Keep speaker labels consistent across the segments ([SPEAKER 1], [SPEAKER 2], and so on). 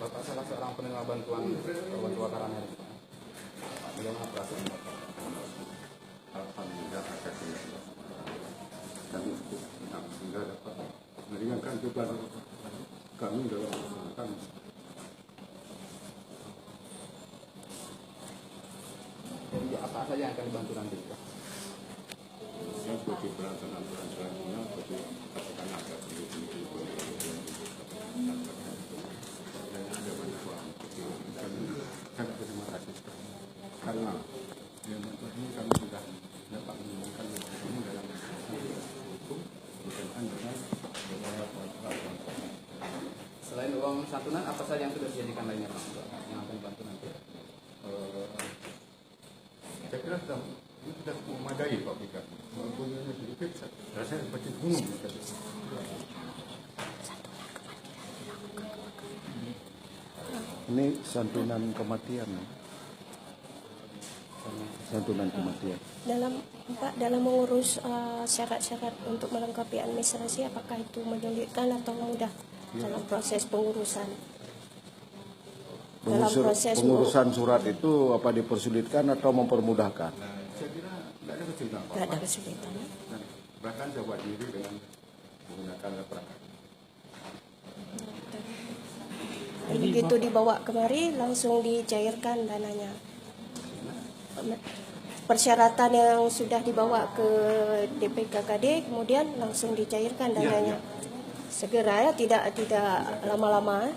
[SPEAKER 1] Bapak salah seorang penerima bantuan korban kebakaran ini. Bagaimana perasaan Bapak?
[SPEAKER 2] Alhamdulillah ada kami sudah dapat meringankan beban kami dalam melaksanakan
[SPEAKER 1] Jadi apa saja yang akan dibantu nanti Pak?
[SPEAKER 2] yang seperti pelaksanaan selanjutnya seperti katakan ada peneliti dan ada bantuan kami sangat terima kasih karena yang bantuan ini kami sudah dapat menggunakan ini dalam hukum berkaitan dengan beberapa peraturan.
[SPEAKER 1] Selain uang santunan, apa saja yang sudah dijadikan lainnya Pak yang akan dibantu nanti?
[SPEAKER 2] Saya kira sudah memadai Pak Bika. Walaupun sedikit, rasanya seperti gunung.
[SPEAKER 3] Ini santunan kematian. Santunan kematian.
[SPEAKER 4] Dalam mengurus syarat-syarat untuk melengkapi administrasi, apakah itu menyulitkan atau mudah dalam proses pengurusan?
[SPEAKER 3] Pengurusan surat itu apa dipersulitkan atau mempermudahkan?
[SPEAKER 2] Saya kira tidak ada kesulitan Pak.
[SPEAKER 4] Tidak ada kesulitan.
[SPEAKER 2] Bahkan saya buat diri dengan menggunakan perangkat.
[SPEAKER 4] Dan begitu dibawa kemari langsung dicairkan dananya. Persyaratan yang sudah dibawa ke DPKKD kemudian langsung dicairkan dananya. Segera ya, tidak lama-lama.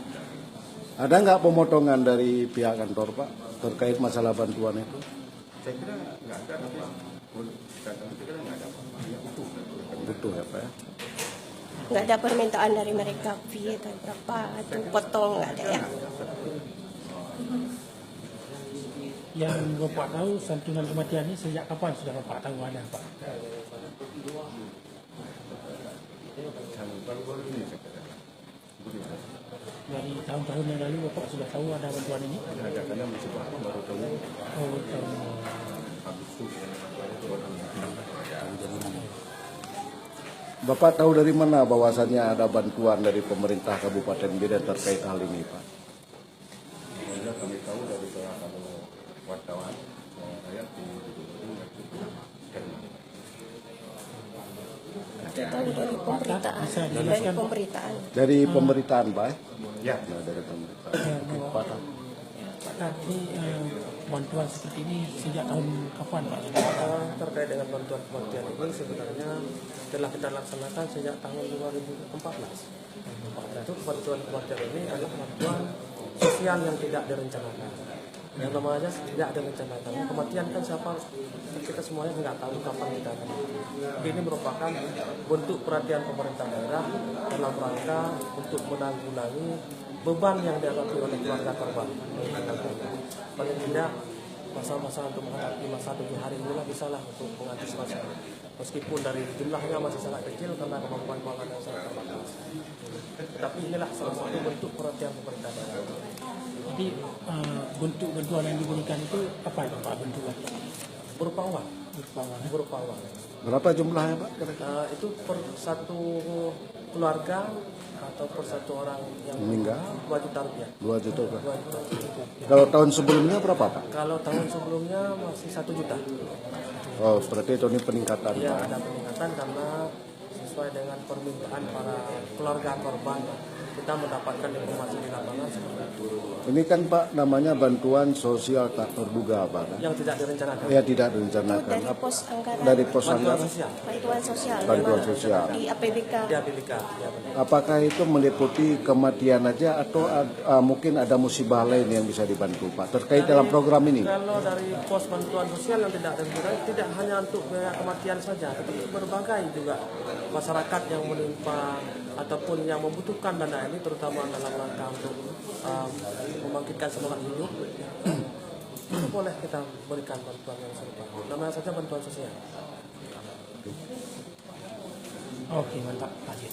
[SPEAKER 3] Ada nggak pemotongan dari pihak kantor Pak terkait masalah bantuan itu?
[SPEAKER 2] Saya kira nggak ada apa. Saya kira nggak ada apa. Ya,
[SPEAKER 3] Butuh ya Pak ya?
[SPEAKER 4] Nggak ada permintaan dari mereka fee atau berapa atau potong, nggak ada ya.
[SPEAKER 5] Yang Bapak tahu santunan kematian ini sejak kapan sudah Bapak tahu ada Pak?
[SPEAKER 2] baru-baru ini saya kira.
[SPEAKER 5] Dari tahun-tahun yang lalu Bapak sudah tahu ada bantuan ini?
[SPEAKER 2] Ada karena masih baru tahu
[SPEAKER 5] Oh, tahun
[SPEAKER 2] Agustus.
[SPEAKER 3] Bapak tahu dari mana bahwasannya ada bantuan dari pemerintah Kabupaten Medan terkait hal ini Pak?
[SPEAKER 2] Sehingga kami tahu dari salah satu wartawan rakyat di
[SPEAKER 4] Kita tahu dari pemberitaan.
[SPEAKER 3] Dari pemberitaan Pak?
[SPEAKER 2] Ya.
[SPEAKER 3] Nah, dari pemberitaan.
[SPEAKER 5] Pak Tati, bantuan seperti ini sejak tahun kapan Pak?
[SPEAKER 6] Terkait dengan bantuan kematian ini sebenarnya telah kita laksanakan sejak tahun 2014. Itu bantuan kematian ini adalah bantuan sosial yang tidak direncanakan. Yang namanya tidak direncanakan. Kematian kan siapa kita semuanya nggak tahu kapan kita akan mati. Ini merupakan bentuk perhatian pemerintah daerah dalam rangka untuk menanggulangi beban yang dialami oleh keluarga korban. Paling tidak masa-masa untuk menghadapi masa 7 hari inilah bisalah untuk mengantisipasi. Meskipun dari jumlahnya masih sangat kecil karena kemampuan keuangan yang sangat terbatas. Tetapi inilah salah satu bentuk perhatian pemerintah daerah.
[SPEAKER 5] Jadi bentuk bantuan yang diberikan itu apa ya Pak bentuknya?
[SPEAKER 6] Berupa uang. Berupa uang.
[SPEAKER 3] Berapa jumlahnya Pak?
[SPEAKER 6] Itu per satu keluarga atau per satu orang yang
[SPEAKER 3] meninggal
[SPEAKER 6] 2 juta rupiah.
[SPEAKER 3] 2 juta Pak.
[SPEAKER 6] 2 juta rupiah.
[SPEAKER 3] Kalau tahun sebelumnya berapa Pak?
[SPEAKER 6] Kalau tahun sebelumnya masih 1 juta.
[SPEAKER 3] Oh, berarti itu ini peningkatan
[SPEAKER 6] Ya,
[SPEAKER 3] Pak.
[SPEAKER 6] ada peningkatan karena sesuai dengan permintaan para keluarga korban kita mendapatkan informasi di lapangan seperti itu.
[SPEAKER 3] Ini kan Pak namanya bantuan sosial tak terduga Pak.
[SPEAKER 6] Yang tidak direncanakan.
[SPEAKER 3] Ya tidak direncanakan.
[SPEAKER 4] Dari pos anggaran.
[SPEAKER 3] Dari pos
[SPEAKER 6] Bantuan
[SPEAKER 3] anggaran.
[SPEAKER 6] sosial.
[SPEAKER 4] Bantuan sosial.
[SPEAKER 3] Bantuan
[SPEAKER 4] memang
[SPEAKER 3] sosial.
[SPEAKER 4] Di APBK.
[SPEAKER 6] Di APBK. Ya, benar.
[SPEAKER 3] Apakah itu meliputi kematian aja atau mungkin ada musibah lain yang bisa dibantu Pak terkait dalam program ini?
[SPEAKER 6] Kalau dari pos bantuan sosial yang tidak direncanakan tidak hanya untuk biaya kematian saja, tetapi berbagai juga masyarakat yang menimpa ataupun yang membutuhkan dana ini terutama dalam rangka untuk membangkitkan semangat hidup. Boleh kita berikan bantuan yang serupa. Namanya saja bantuan sosial.
[SPEAKER 5] Oke, mantap. Lanjut.